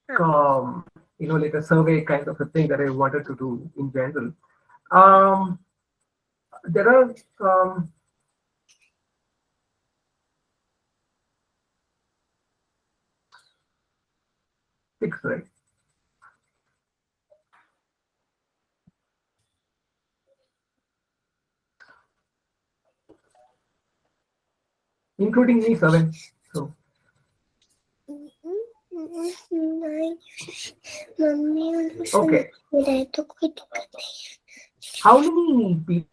like a survey kind of a thing that I wanted to do in general. Um, there are six, right? Including me, seven. So okay. How many people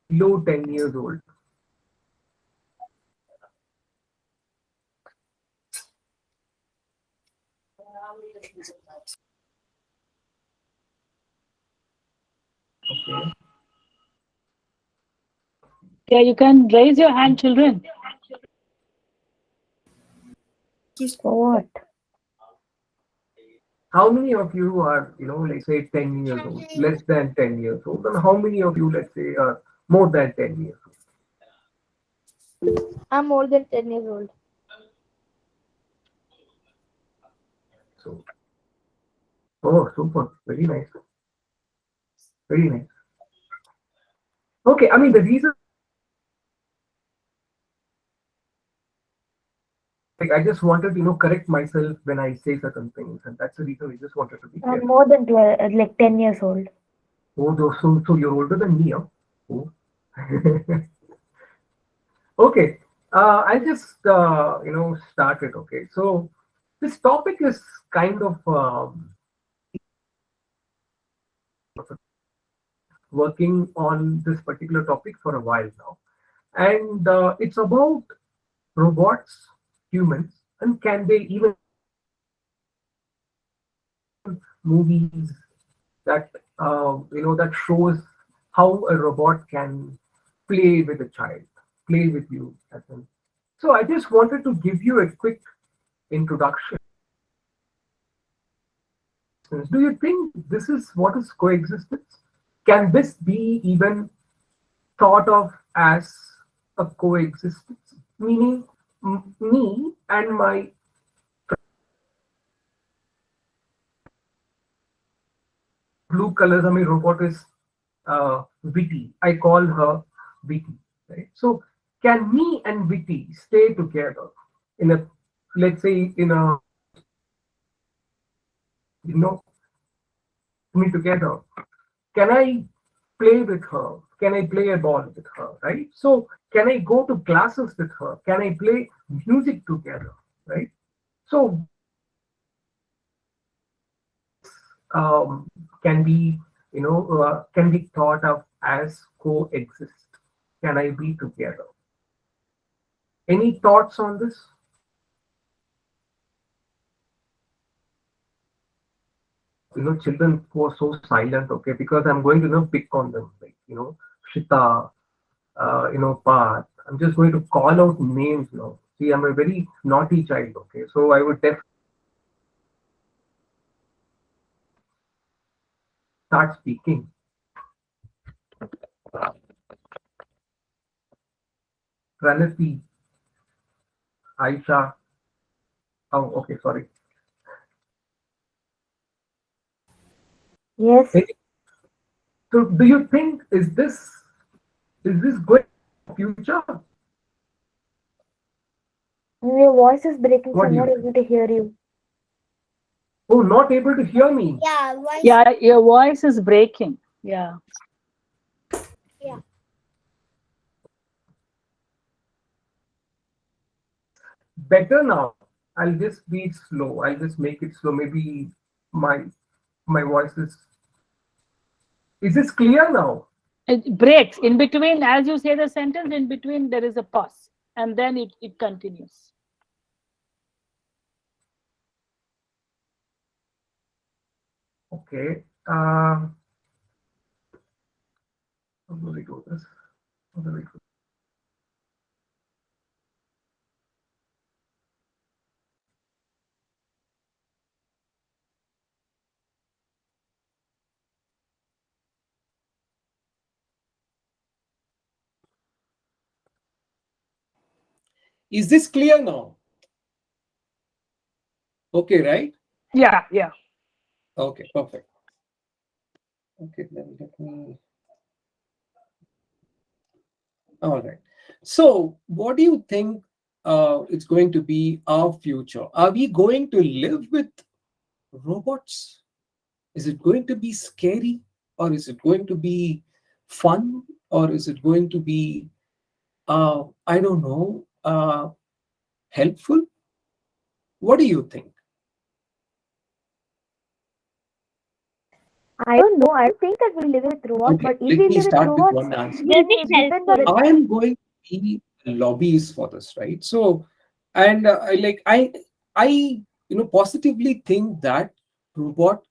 below 10 years old? Okay. Yeah, you can raise your hand, children. For what? How many of you are, like say 10 years old, less than 10 years old, and how many of you, let's say, are more than 10 years old? I'm more than 10 years old. So, oh, super, very nice, very nice. Okay, I mean the reason, like, I just wanted, correct myself when I say certain things, and that's the reason I just wanted to be I'm clear. more than 12, like 10 years old. Oh, so you're older than me, huh? Oh. Okay, I'll just start it. Okay, so this topic is kind of working on this particular topic for a while now, and it's about robots, humans, and can they even movies that that shows how a robot can play with a child, play with you as well. So I just wanted to give you a quick introduction. Do you think this is what is coexistence? Can this be even thought of as a coexistence? Meaning, me and my blue colors, I mean, robot is Witty. I call her Witty. Right? So, can me and Witty stay together in a, let's say, in a, you know, me together? Can I play with her? Can I play a ball with her? Right? So, can I go to classes with her? Can I play music together? Right? So, um, can be, can be thought of as coexist. Can I be together? Any thoughts on this? Children who are so silent, okay, because I'm going to pick on them, like Shita, Path. I'm just going to call out names now. See, I'm a very naughty child, okay, so I would definitely start speaking. Pranati, Aisha. Oh, okay, sorry. Yes. So, do you think is this going future? Your voice is breaking, so What I'm do not you think? able to hear you. Oh, not able to hear me. Yeah, your voice is breaking. Yeah. Better now. I'll just be slow. I'll just make it slow. Maybe my my voice is this clear now? It breaks in between. As you say the sentence, in between there is a pause, and then it continues. Okay. How do we do this? How do we do? Is this clear now? Okay, right? Yeah, yeah. Okay, perfect. Okay, then let me. All right. So, what do you think it's going to be our future? Are we going to live with robots? Is it going to be scary, or is it going to be fun, or is it going to be, I don't know, helpful? What do you think? I don't know. I don't think that we'll live with robots, Okay, but if let we me live with start with robots, one answer. then Will be it depends on helpful. the. I am going to be a lobbyist for this, right? So, and I positively think that robot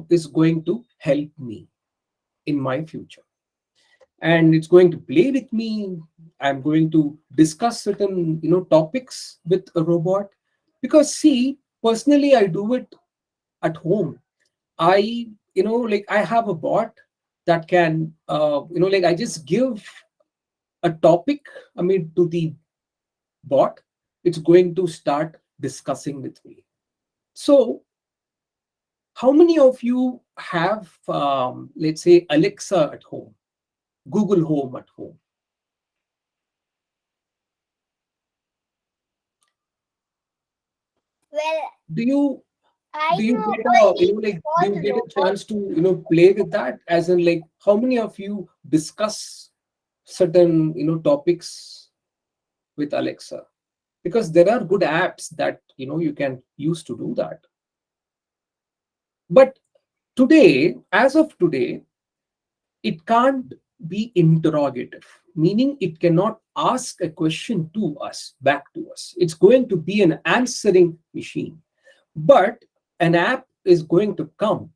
is going to help me in my future, and it's going to play with me. I'm going to discuss certain topics with a robot, because see, personally, I do it at home. I like I have a bot that can like I just give a topic, I mean, to the bot, it's going to start discussing with me. So, how many of you have, let's say, Alexa at home, Google Home at home? Well, Do you I do you know get a only like small do you get a robots. chance to play with that? As in, like, how many of you discuss certain topics with Alexa? Because there are good apps that you can use to do that. But today, as of today, it can't be interrogative, meaning it cannot ask a question to us, back to us. It's going to be an answering machine. But an app is going to come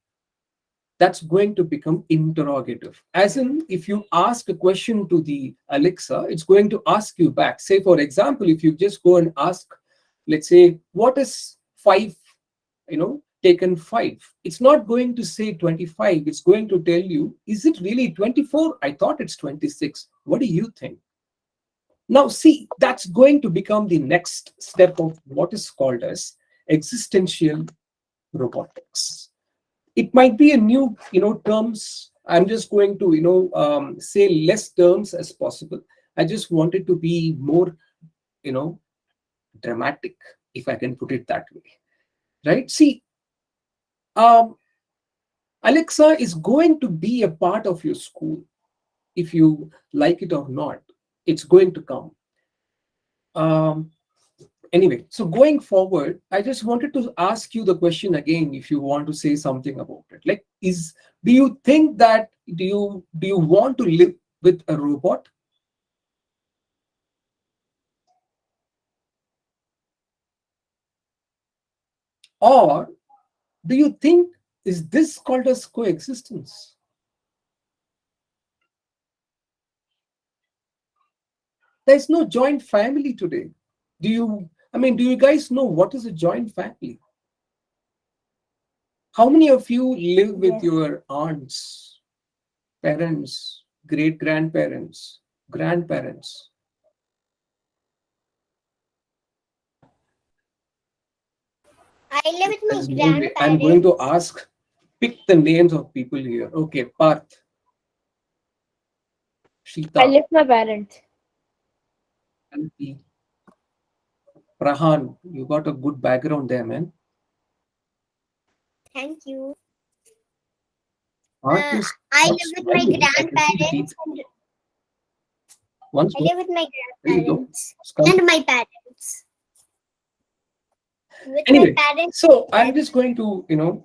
that's going to become interrogative. As in, if you ask a question to the Alexa, it's going to ask you back. Say, for example, if you just go and ask, let's say, what is 5, taken 5? It's not going to say 25. It's going to tell you, is it really 24? I thought it's 26. What do you think? Now, see, that's going to become the next step of what is called as existential robotics. It might be a new terms. I'm just going to say less terms as possible. I just wanted to be more you know dramatic, if I can put it that way, right? See, um, Alexa is going to be a part of your school, if you like it or not. It's going to come. um, Anyway, so going forward, I just wanted to ask you the question again, if you want to say something about it. Like, do you think that do you want to live with a robot? Or do you think, is this called as coexistence? There's no joint family today. Do you guys know what is a joint family? How many of you live with Yes. your aunts, parents, great grandparents, grandparents? I live with There's my no way. I'm going to grandparents. ask, pick the names of people here. Okay, Parth, I Shita, live with my parents. Alpi, Prahan. You got a good background there, man. Thank you. Artist, I not live with my smiling. I can see the teeth. grandparents and Once I more, live with my there you go. grandparents Come. and my parents. With my Anyway, parents, so I'm and just going to,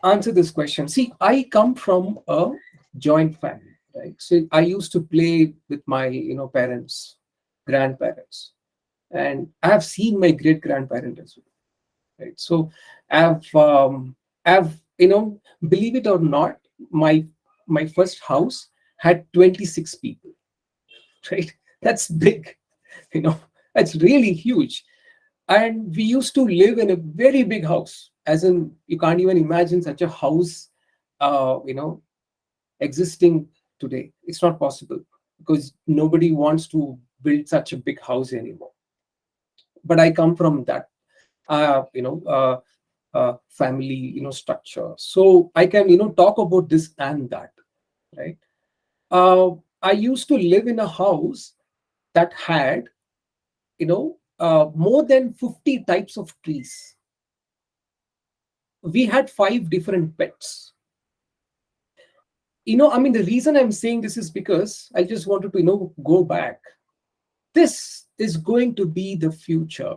answer this question. See, I come from a joint family, right? So I used to play with my, parents, grandparents, and I have seen my great grandparent as well, right? So I've, believe it or not, my first house had 26 people, right? That's big, you know, that's really huge. And we used to live in a very big house, as in, you can't even imagine such a house uh, you know existing today. It's not possible, because nobody wants to build such a big house anymore. But I come from that family structure. So I can talk about this and that, right? I used to live in a house that had more than 50 types of trees. We had 5 different pets. I mean, the reason I'm saying this is because I just wanted to go back. This is going to be the future.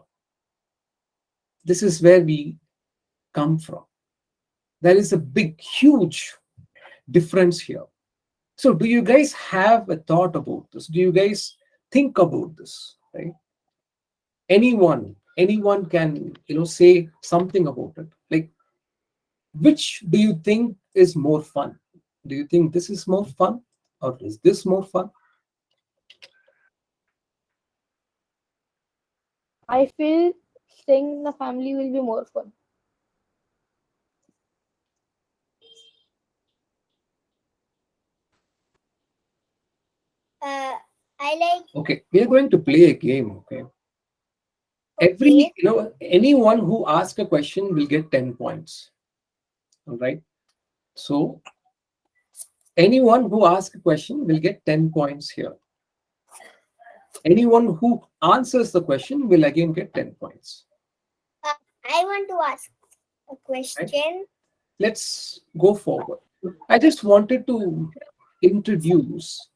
This is where we come from. There is a big, huge difference here. So do you guys have a thought about this? Do you guys think about this, right? Anyone can say something about it. Like, which do you think is more fun? Do you think this is more fun, or is this more fun? I feel staying in the family will be more fun. I like. Okay, we are going to play a game. Okay, every anyone who asks a question will get 10 points. All right, so anyone who asks a question will get 10 points here. Anyone who answers the question will again get 10 points. I want to ask a question. Right? Let's go forward. I just wanted to introduce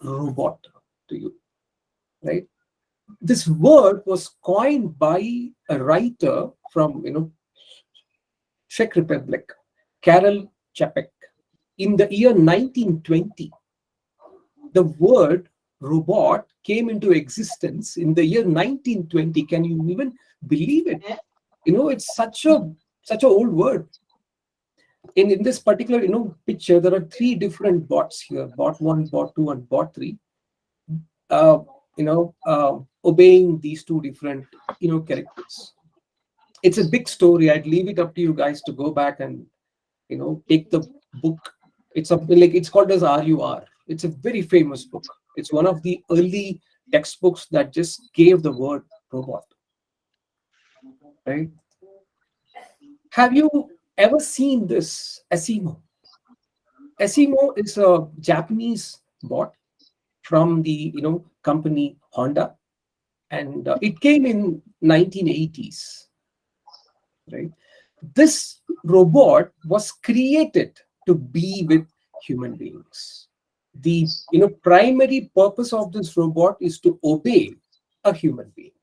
robot to you, right? This word was coined by a writer from Czech Republic, Karel Čapek, in the year 1920. The word robot came into existence in the year 1920. Can you even believe it? It's such a old word. In this particular picture, there are 3 different bots here: bot 1, bot 2, and bot 3. Obeying these 2 different characters. It's a big story. I'd leave it up to you guys to go back and take the book. It's something like, it's called as RUR. It's a very famous book. It's one of the early textbooks that just gave the word robot, right? Have you ever seen this Asimo? Asimo is a Japanese bot from the company Honda, and it came in 1980s, right? This robot was created to be with human beings. The primary purpose of this robot is to obey a human being.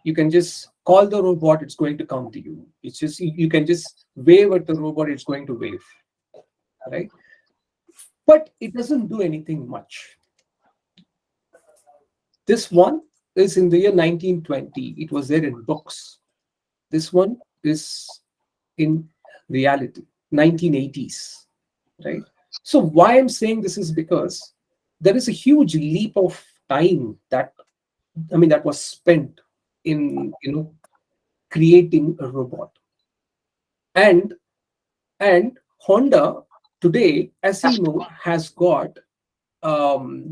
You can just call the robot, it's going to come to you. It's just, you can just wave at the robot, it's going to wave, right? But it doesn't do anything much. This one is in the year 1920. It was there in books. This one is in reality, 1980s, right? So why I'm saying this is because there is a huge leap of time that was spent in creating a robot. And Honda today, as you know, has got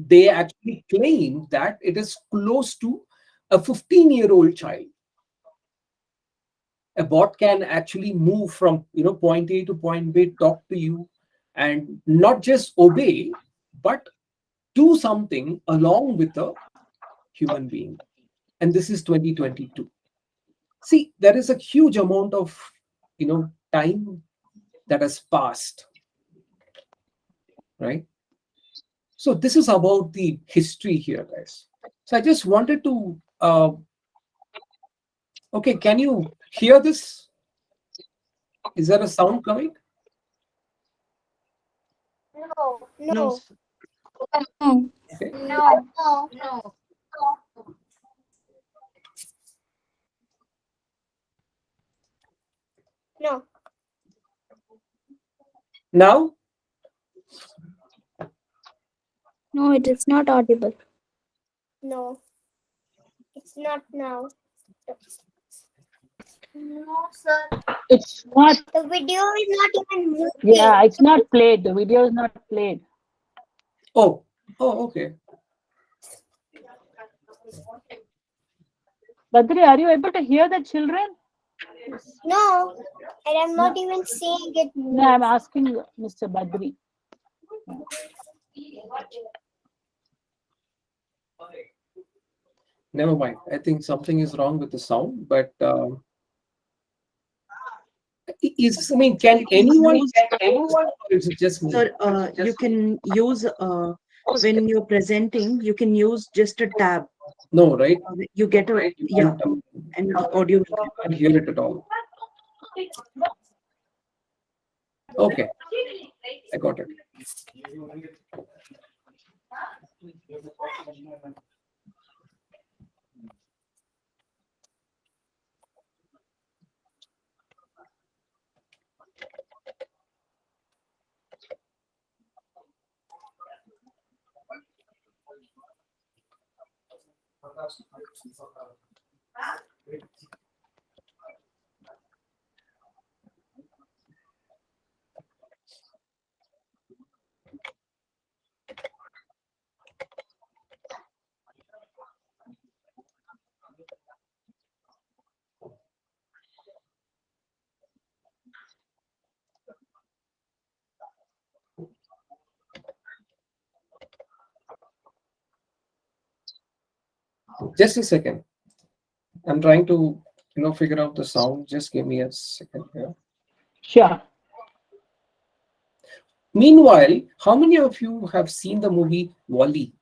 they actually claim that it is close to a 15-year-old child. A bot can actually move from point A to point B, talk to you, and not just obey, but do something along with a human being. And this is 2022. See, there is a huge amount of time that has passed, right? So this is about the history here, guys. So I just wanted to okay, can you hear this? Is there a sound coming? No. No. Okay. No. No. Now? No, it is not audible. No. It's not now. No, sir. It's not. The video is not even moving. Yeah, it's not played. The video is not played. Oh, okay. Badri, are you able to hear the children? No, and I'm not even seeing it move. No, I'm asking Mr. Badri. Never mind. I think something is wrong with the sound, but I mean, can anyone, or is it just me? Sir, you can use when you're presenting, you can use just a tab. No, right? You get a yeah, and audio. I can't hear it at all. Okay, I got it. Just a second. I'm trying to, figure out the sound. Just give me a second here. Sure. Meanwhile, how many of you have seen the movie Wall-E?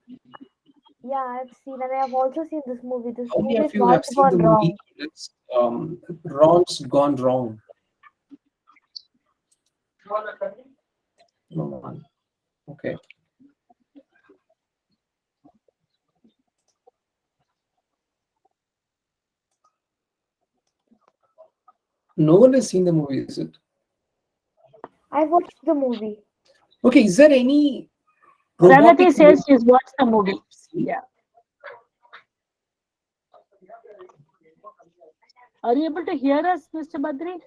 Yeah, I've seen, and I have also seen this movie. This How many movie of is you have not seen the gone movie? wrong. It's Ron's Gone Wrong. No one. Okay. No one has seen the movie, is it? I watched the movie. Okay, is there any Pragati robotic says movie she's watched the movie. you've seen? Yeah. Are you able to hear us, Mr. Badri?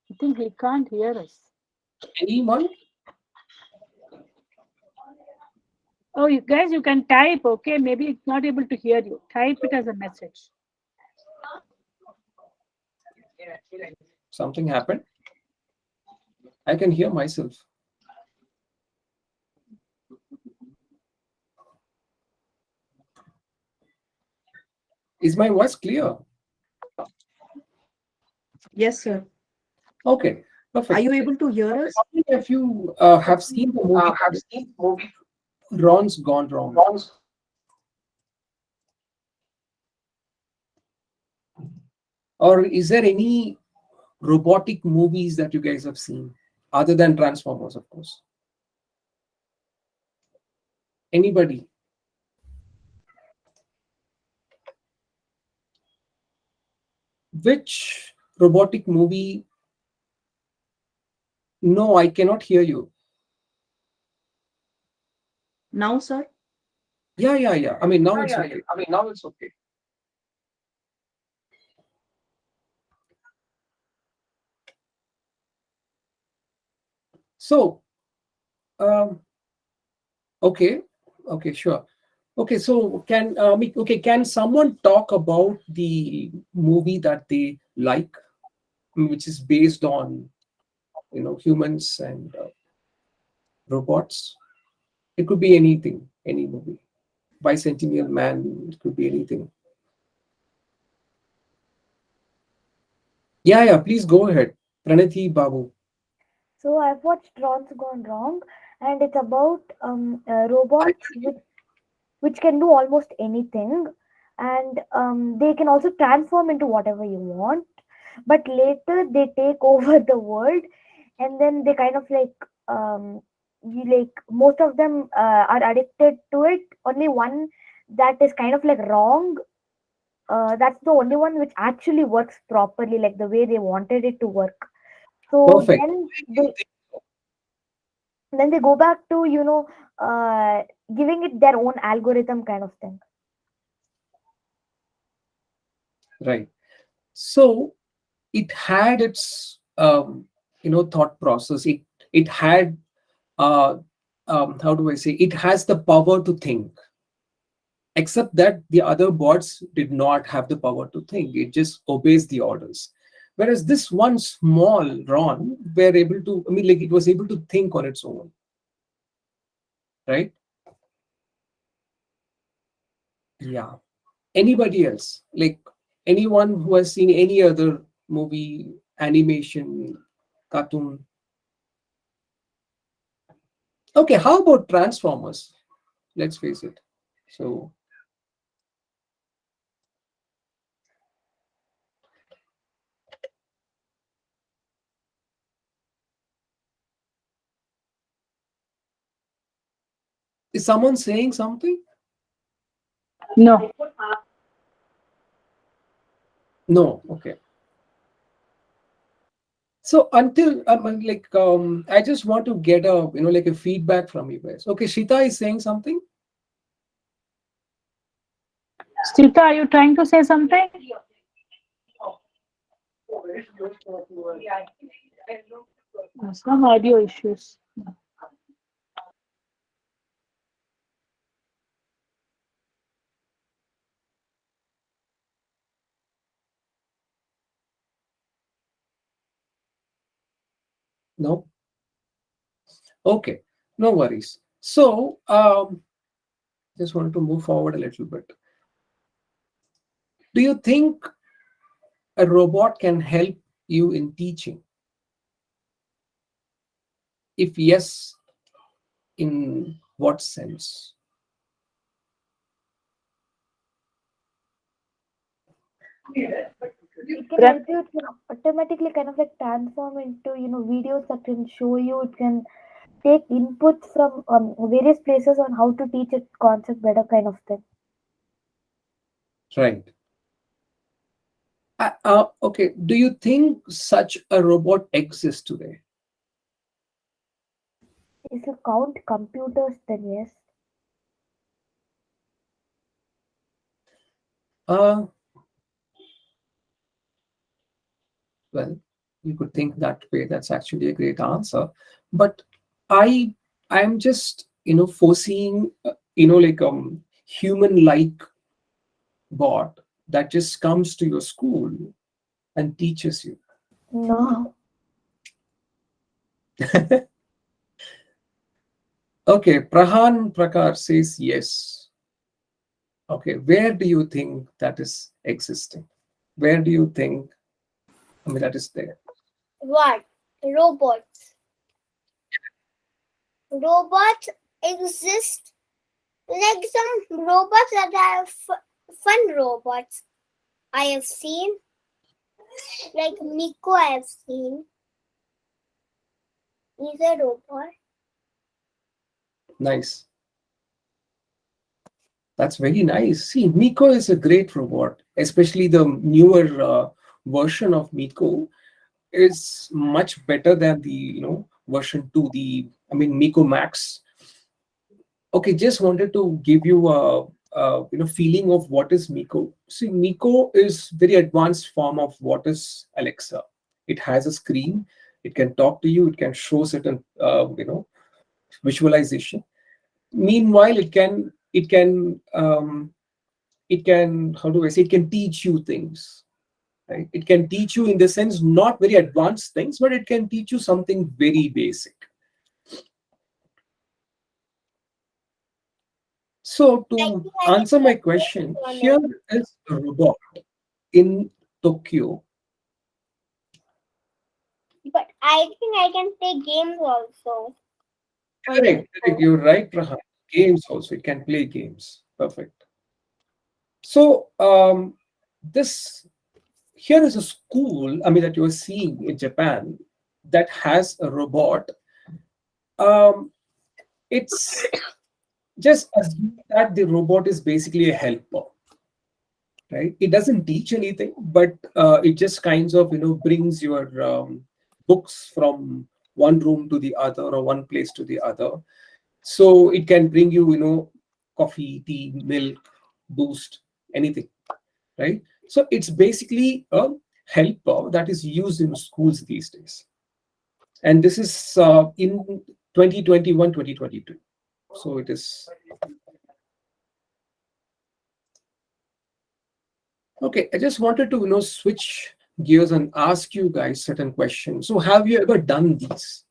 I think he can't hear us. Anyone? Oh, you guys, you can type, okay? Maybe it's not able to hear you. Type it as a message. Something happened? I can hear myself. Is my voice clear? Yes, sir. Okay, perfect. Are you able to hear us? How many of you have seen the movie Ron's Gone Wrong? Or is there any robotic movies that you guys have seen other than Transformers, of course? Anybody? Which robotic movie? No, I cannot hear you. Now, sir? Yeah. I mean, now it's okay. So, okay, sure. Okay, so can someone talk about the movie that they like, which is based on humans and robots? It could be anything, any movie. Bicentennial Man, it could be anything. Yeah, please go ahead. Pranati Babu. So I've watched Ron's Gone Wrong, and it's about robots which can do almost anything, and they can also transform into whatever you want. But later they take over the world, and then they kind of most of them are addicted to it. Only one that is kind of like wrong. That's the only one which actually works properly, like the way they wanted it to work. So Perfect. then they go back to giving it their own algorithm kind of thing. Right. So it had its thought process. It had how do I say? It has the power to think. except that the other bots did not have the power to think. It just obeys the orders. Whereas this one small Ron were able to, I mean, like it was able to think on its own, right? Yeah. Anybody else? Like anyone who has seen any other movie, animation, cartoon? Okay, how about Transformers? Let's face it. So, is someone saying something? No. No. Okay. So until I just want to get a like a feedback from you guys. Okay, Shita is saying something. Sita, are you trying to say something? Some audio issues. No. Okay, no worries. So just wanted to move forward a little bit. Do you think a robot can help you in teaching? If yes, in what sense? It can help you to automatically kind of like transform into videos that can show you. It can take inputs from various places on how to teach a concept better, kind of thing. Right. Okay. Do you think such a robot exists today? If you count computers, then yes. Uh, well, you could think that way. That's actually a great answer. But I'm just foreseeing like human-like bot that just comes to your school and teaches you. No. Okay, Prahan Prakar says yes. Okay, where do you think that is existing? Where do you think that is there? What? Robots. Robots exist, like some robots that are fun robots. I have seen, like Miko. I have seen. He's a robot. Nice. That's very nice. See, Miko is a great robot, especially the newer version of Miko is much better than the version 2, Miko Max. Okay, just wanted to give you a feeling of what is Miko. See, Miko is very advanced form of what is Alexa. It has a screen. It can talk to you. It can show certain visualization. Meanwhile, it can how do I say, it can teach you things. Right? It can teach you in the sense not very advanced things, but it can teach you something very basic. So to answer my question, here is a robot in Tokyo. But I think I can play games also. Correct. You're right, Prahan. Games also. It can play games. Perfect. So this here is a school, that you are seeing in Japan that has a robot. It's just assume that the robot is basically a helper, right? It doesn't teach anything, but it just kinds of brings your books from one room to the other or one place to the other. So it can bring you coffee, tea, milk, boost, anything, right? So it's basically a helper that is used in schools these days, and this is in 2021 2022. So it is Okay, I just wanted to switch gears and ask you guys certain questions. So, have you ever done these?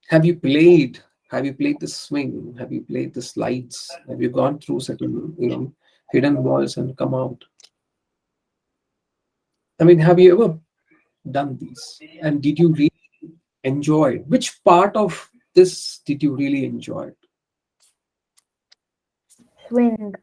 Have you played? Have you played the swing? Have you played the slides? Have you gone through certain, hidden walls and come out? I mean, have you ever done these? And did you really enjoy it? Which part of this did you really enjoy? Swing.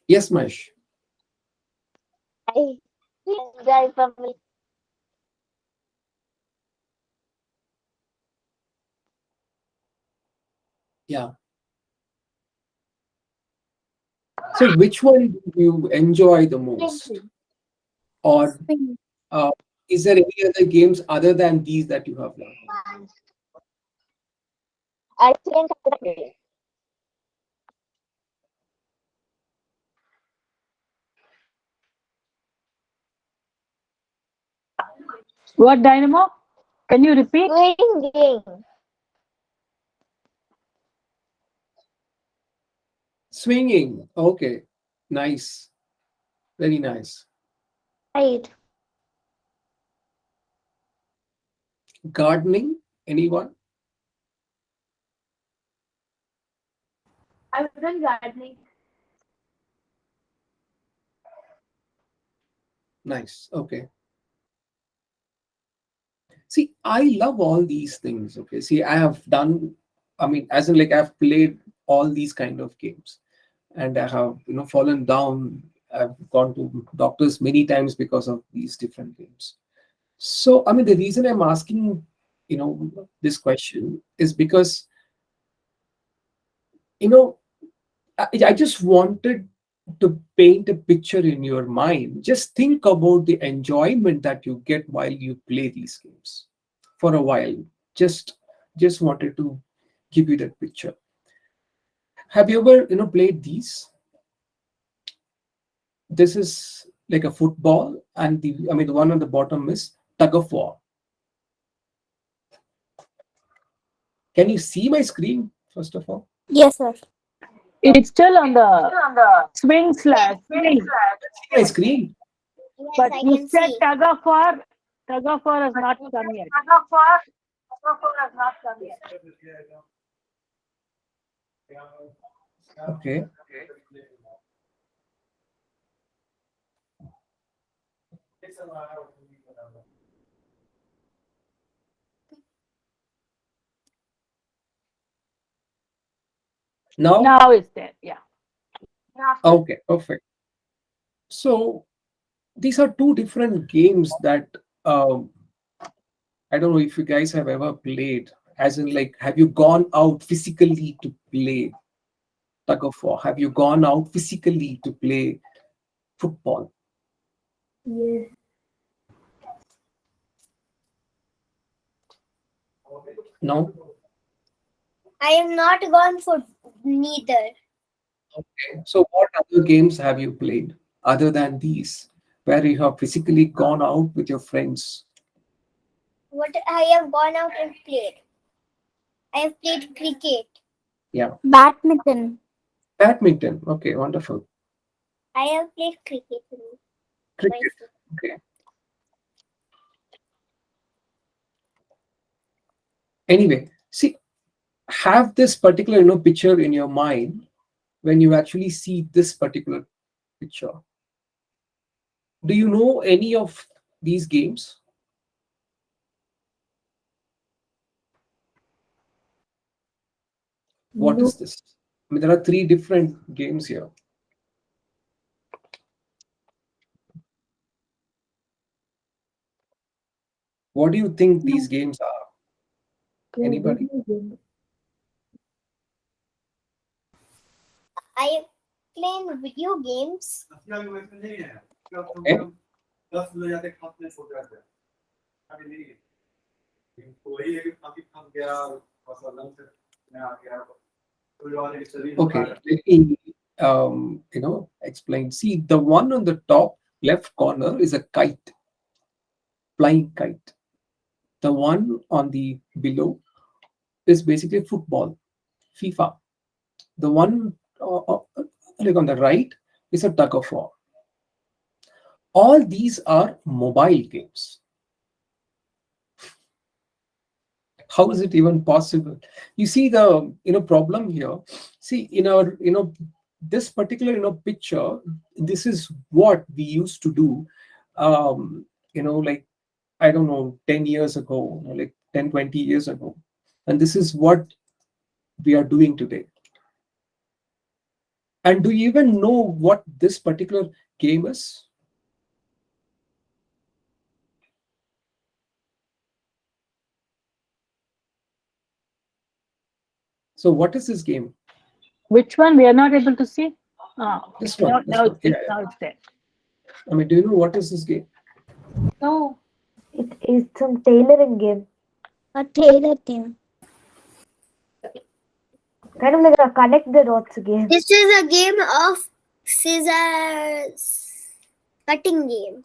Yes, Mahesh. I enjoy from Yeah. So, which one do you enjoy the most? Or uh, is there any other games other than these that you have learned? I think What, Dynamo? Can you repeat? swing game. Swinging. Okay. Nice. Very nice. Right. Gardening. Anyone? I've done gardening. Nice. Okay. See, I love all these things. Okay. See, I have done, I mean, as in like I've played all these kind of games and I have, fallen down. I've gone to doctors many times because of these different games. So, I mean, the reason I'm asking, this question is because, you know, I just wanted to paint a picture in your mind. Just think about the enjoyment that you get while you play these games for a while. Just just wanted to give you that picture. Have you ever, played these? This is like a football, and the one on the bottom is tug of war. Can you see my screen, first of all? Yes, sir. It's still on the swing slash swing. See my screen? Yes, But I you can said see. tug of war. Tug of war has not come yet. Okay. Now, Now it's there. Yeah. okay, perfect. So these are two different games that um, I don't know if you guys have ever played. As in, like, have you gone out physically to play tug of war? Have you gone out physically to play football? Yes. No. I am not gone for neither. Okay. So, what other games have you played other than these, where you have physically gone out with your friends? What I have gone out and played. I have played cricket. Yeah. Badminton. Badminton. Okay, wonderful. I have played cricket. Cricket. Okay. Anyway, see, have this particular picture in your mind when you actually see this particular picture. Do you know any of these games? What No. is this? I mean, there are three different games here. What do you think these games are? Anybody? I have played video games. Okay. Okay, let me explain. See, the one on the top left corner is a kite, flying kite. The one on the below is basically football, FIFA. The one like on the right is a tug of war. All these are mobile games. How is it even possible? You see the problem here. See, in our this particular picture, this is what we used to do, like, I don't know, 10 years ago, like 10, 20 years ago, and this is what we are doing today. And do you even know what this particular game is? So what is this game? Which one? We are not able to see. Ah, This one. now, This now, one. it's, Yeah, now it's there. I mean, do you know what is this game? No, It is some tailoring game, a tailor game. kind of like a connect the dots game. This is a game of scissors cutting game.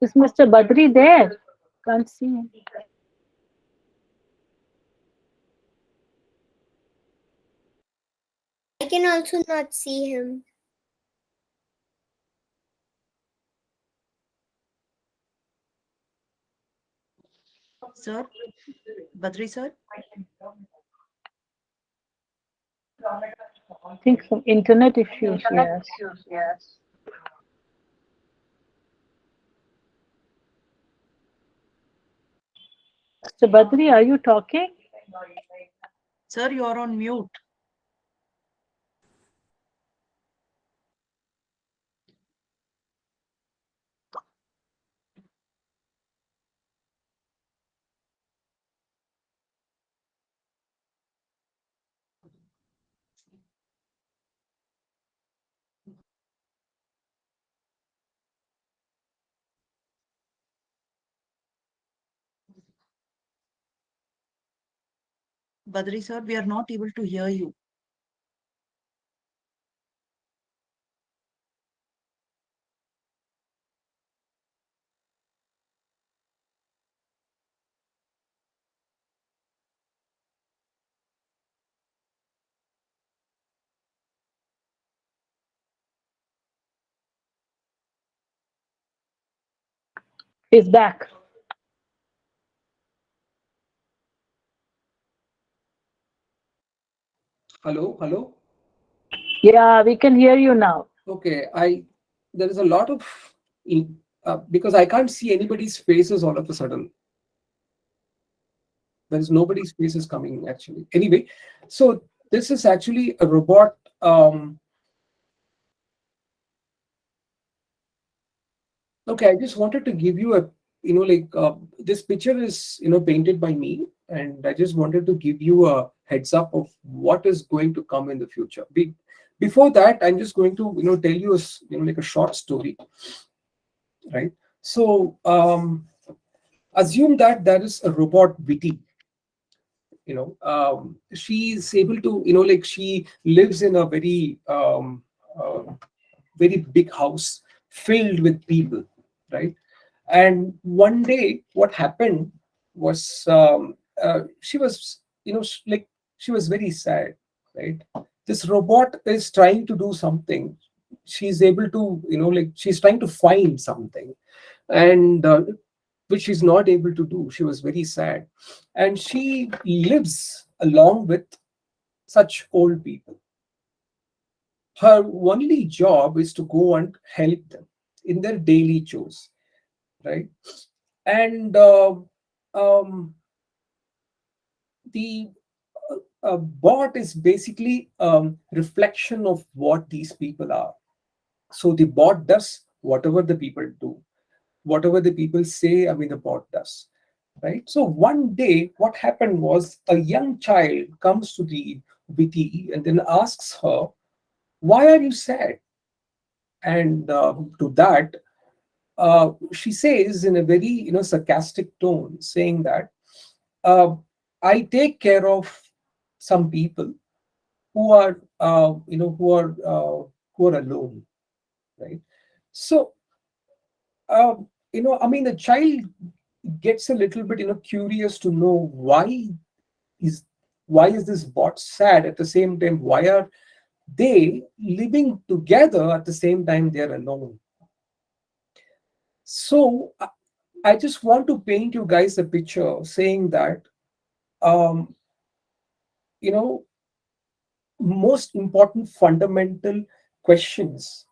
Is Mr. Badri there? Can't see him. I can also not see him. Sir, Badri sir, I think some internet issues. Yes. Mr. Badri, are you talking? sir, you are on mute. Badri sir, we are not able to hear you. He's back. Hello, hello. Yeah, we can hear you now. Okay, there is a lot of because I can't see anybody's faces all of a sudden. There is nobody's faces coming actually. Anyway, so this is actually a robot. Okay, I just wanted to give you a this picture is painted by me, and I just wanted to give you a heads up of what is going to come in the future. Before that, I'm just going to tell you like a short story, right? So assume that there is a robot Viti. She's able to like she lives in a very big house filled with people, right? And one day what happened was she was like she was very sad, right? This robot is trying to do something. She's able to like she's trying to find something, and which she's not able to do. She was very sad, and she lives along with such old people. Her only job is to go and help them in their daily chores, right? And the bot is basically reflection of what these people are. So the bot does whatever the people do. whatever the people say, I mean, the bot does, right? So one day, what happened was a young child comes to the VTE and then asks her, "Why are you sad?" And to that, she says in a very sarcastic tone, saying that uh, I take care of some people who are who are alone, right? So I mean, the child gets a little bit curious to know is why is this bot sad, at the same time why are they living together, at the same time they're alone. So I just want to paint you guys a picture saying that um, you know most important fundamental questions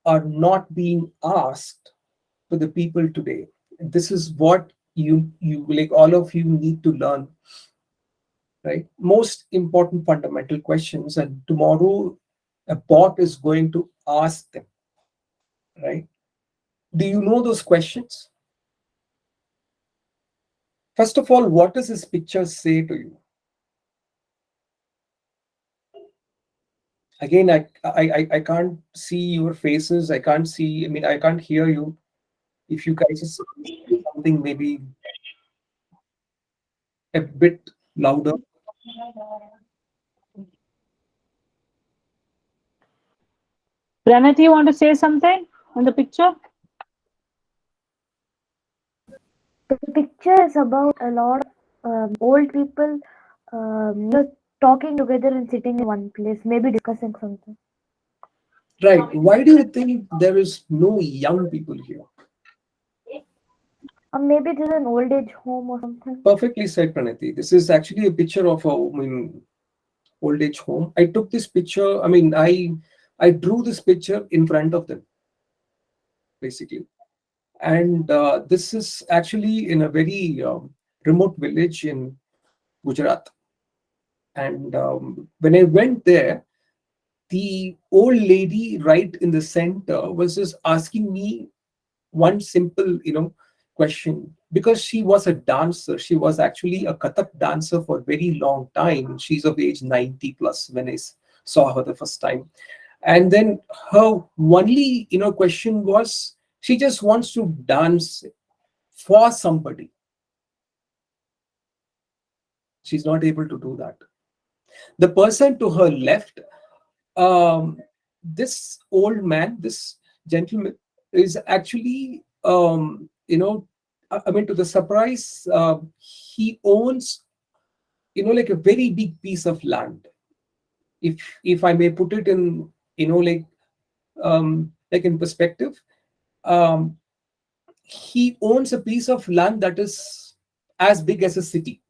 are not being asked to the people today. This is what you like all of you need to learn, right? Most important fundamental questions, and tomorrow a bot is going to ask them, right? Do you know those questions? First of all, what does this picture say to you? Again, I can't see your faces. I can't see, I mean, I can't hear you. If you guys just say something maybe a bit louder. Pranati, you want to say something on the picture? The picture is about a lot of old people talking together and sitting in one place, maybe discussing something. Right. Why do you think there is no young people here? Or maybe this is an old age home or something. Perfectly said, Pranati. This is actually a picture of a old age home. I took this picture. I mean, I drew this picture in front of them, basically. And this is actually in a very remote village in Gujarat. And when I went there, the old lady right in the center was just asking me one simple, question, because she was a dancer. She was actually a Kathak dancer for a very long time. She's of age 90 plus when I saw her the first time. And then her only, question was she just wants to dance for somebody. She's not able to do that. The person to her left, um, this old man, this gentleman, is actually, I mean, to the surprise, he owns, like a very big piece of land. If I may put it in, like in perspective, um, he owns a piece of land that is as big as a city.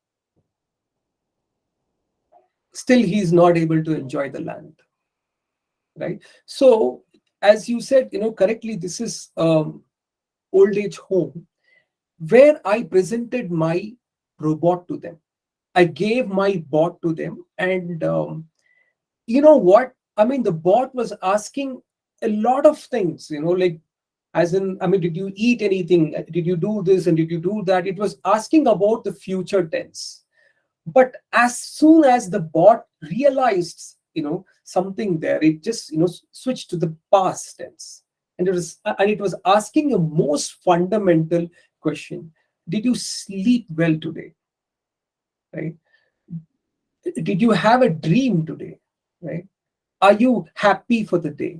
Still, he's not able to enjoy the land, right? So, as you said, correctly, this is old age home where I presented my robot to them. I gave my bot to them, and you know what? I mean, the bot was asking a lot of things, like, as in, I mean, did you eat anything? Did you do this and did you do that? It was asking about the future tense. But as soon as the bot realized, something there, it just, switched to the past tense. And it was asking a most fundamental question. Did you sleep well today? Right? Did you have a dream today? Right? Are you happy for the day?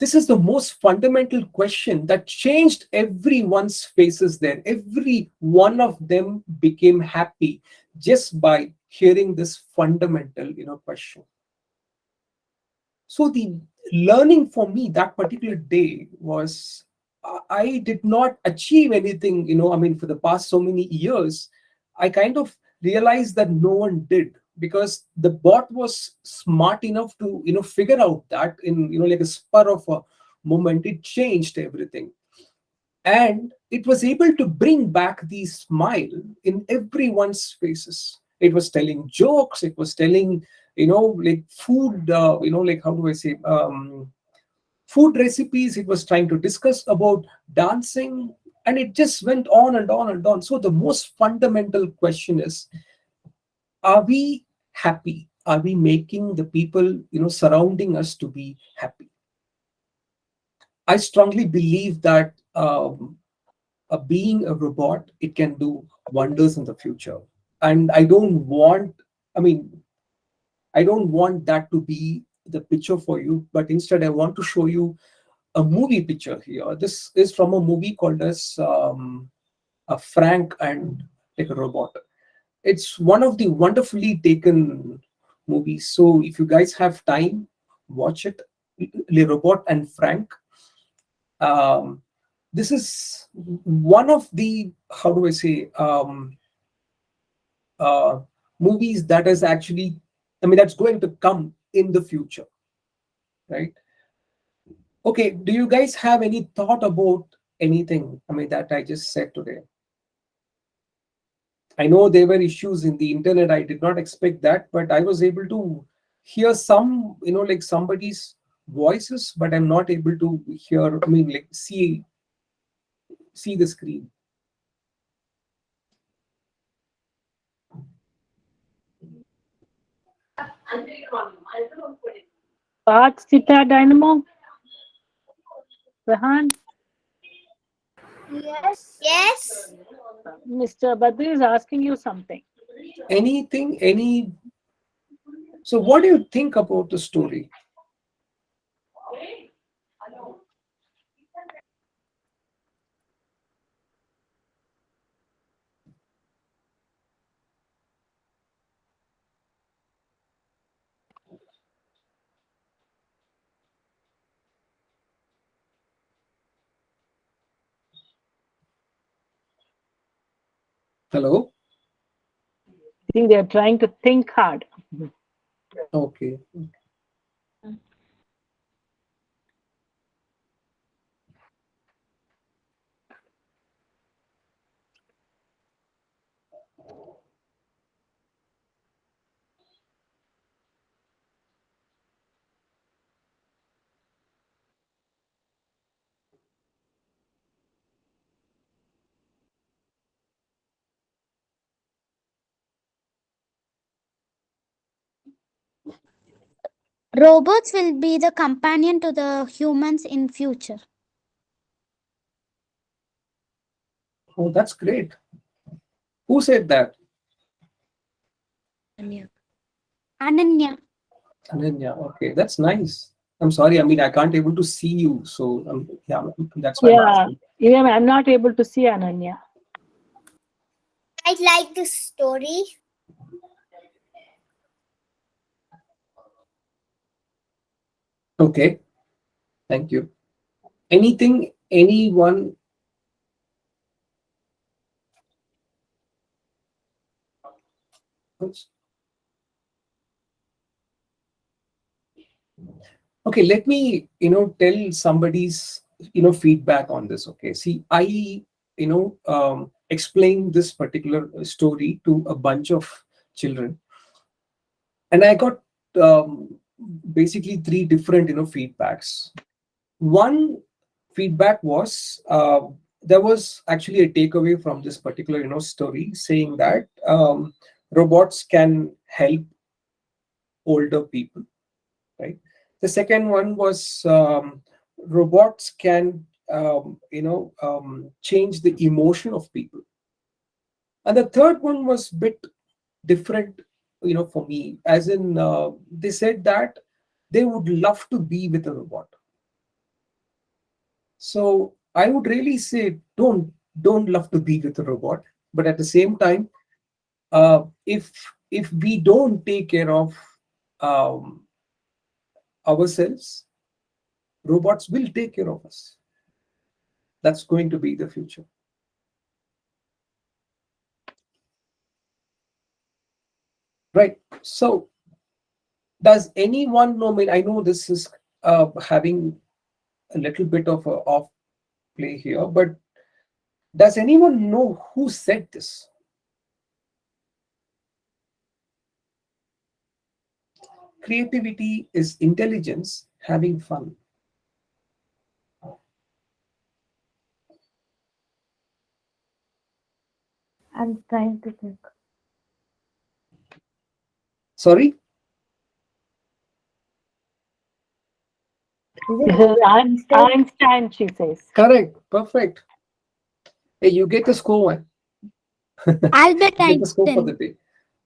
This is the most fundamental question that changed everyone's faces there. Every one of them became happy just by hearing this fundamental, question. So the learning for me that particular day was I did not achieve anything, I mean, for the past so many years, I kind of realized that no one did, because the bot was smart enough to, figure out that in, like a spur of a moment, it changed everything. And it was able to bring back the smile in everyone's faces. It was telling jokes, it was telling, like food, like, how do I say, food recipes, it was trying to discuss about dancing, and it just went on and on and on. So the most fundamental question is, are we happy? Are we making the people surrounding us to be happy? I strongly believe that being a robot, it can do wonders in the future. And I don't want, I mean, I don't want that to be the picture for you, but instead I want to show you a movie picture here. This is from a movie called as a Frank and like a robot. It's one of the wonderfully taken movies. So if you guys have time, watch it. Le Robot and Frank. Um, this is one of the, how do I say, uh, movies that is actually, I mean, that's going to come in the future, right? Okay, do you guys have any thought about anything, I mean, that I just said today? I know there were issues in the internet. I did not expect that, but I was able to hear some, like somebody's voices, but I'm not able to hear, I mean, like see the screen. Parts Theta Dynamo. Rehan, Yes. Mr. Badri is asking you something. Anything, so what do you think about the story? Hello? I think they are trying to think hard. Okay. Robots will be the companion to the humans in future. Oh, that's great. Who said that? Ananya. Ananya. Okay, that's nice. I'm sorry. I mean, I can't able to see you, so yeah, that's why I'm Yeah, asking. even I'm not able to see Ananya. I like the story. Okay, thank you. Anything, anyone? else? Okay, let me tell somebody's feedback on this. Okay, see, I explained this particular story to a bunch of children, and I got basically three different feedbacks. One feedback was there was actually a takeaway from this particular story saying that robots can help older people, right? The second one was robots can change the emotion of people, and the third one was a bit different for me, as in they said that they would love to be with a robot. So I would really say don't love to be with a robot, but at the same time, if we don't take care of um, ourselves, robots will take care of us. That's going to be the future. Right. So does anyone know? I mean, I know this is having a little bit of a off play here, but does anyone know who said this? Creativity is intelligence having fun. I'm trying to think. Sorry? Is This it is Einstein? Einstein, she says. Correct. Perfect. Hey, you get the score, man. Albert You get the score for the Einstein. day.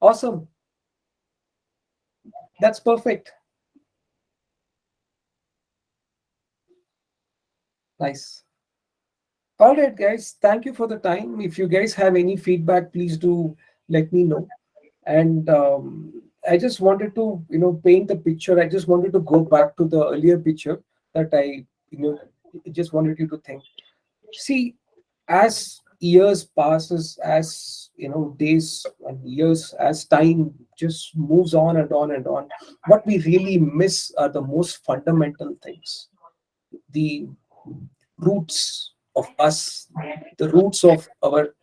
Awesome. That's perfect. Nice. All right, guys. Thank you for the time. If you guys have any feedback, please do let me know. And I just wanted to, paint the picture. I just wanted to go back to the earlier picture that I, just wanted you to think. See, as years passes, as days and years, as time just moves on and on and on, what we really miss are the most fundamental things. The roots of us, the roots of our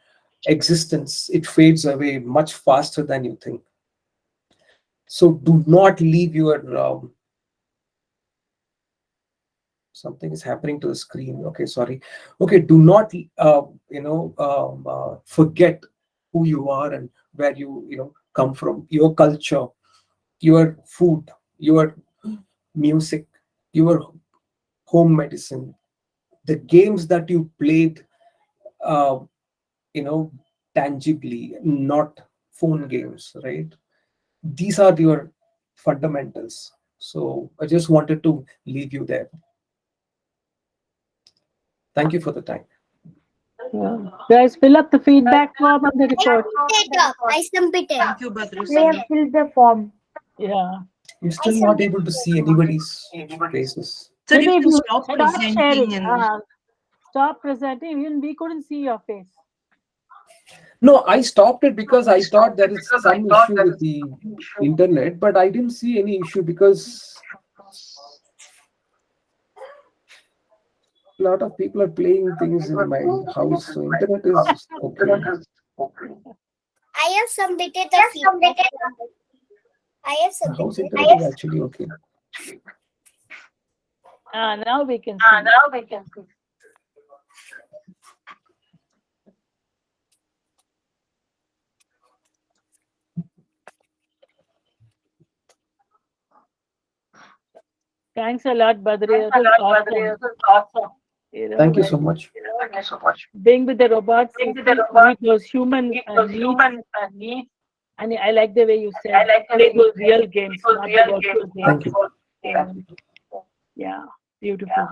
existence. It fades away much faster than you think. So do not leave your something is happening to the screen. Okay, sorry. Okay, do not forget who you are and where you come from, your culture, your food, your music, your home medicine, the games that you played, uh, you know tangibly, not phone games, right? These are your fundamentals. So I just wanted to leave you there. Thank you for the time. Yeah. Guys, fill up the feedback form on the I report. submitted. Thank you, Badru I sir. have filled the form. Yeah. You're still not able to see anybody's faces. Sir, Maybe if if you you stop stop presenting sharing, and stop presenting, even we couldn't see your face. No, I stopped it because I thought there is some issue with the internet, but I didn't see any issue because a lot of people are playing things in my house, so internet is okay. I have submitted the feedback. I have The house submitted. internet is actually okay. Now we can see. Thanks a lot, Badri. It was awesome. Thank you so much. Being with the robots, you see those human needs. And I like the way you said, play those real games, not the virtual games. Thank you. Yeah, beautiful.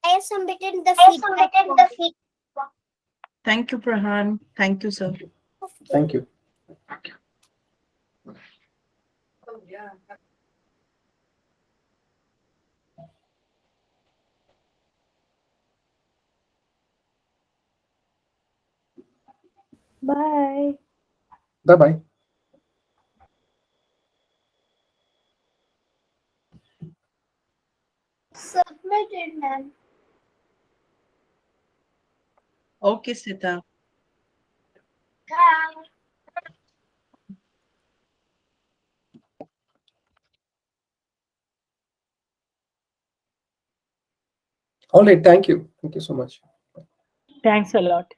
I have submitted the feedback. thank you, Prahan. Thank you, sir. Thank you. Bye. Bye bye. Submitted, ma'am. Okay, Sita. All right. Thank you. Thank you so much. Thanks a lot.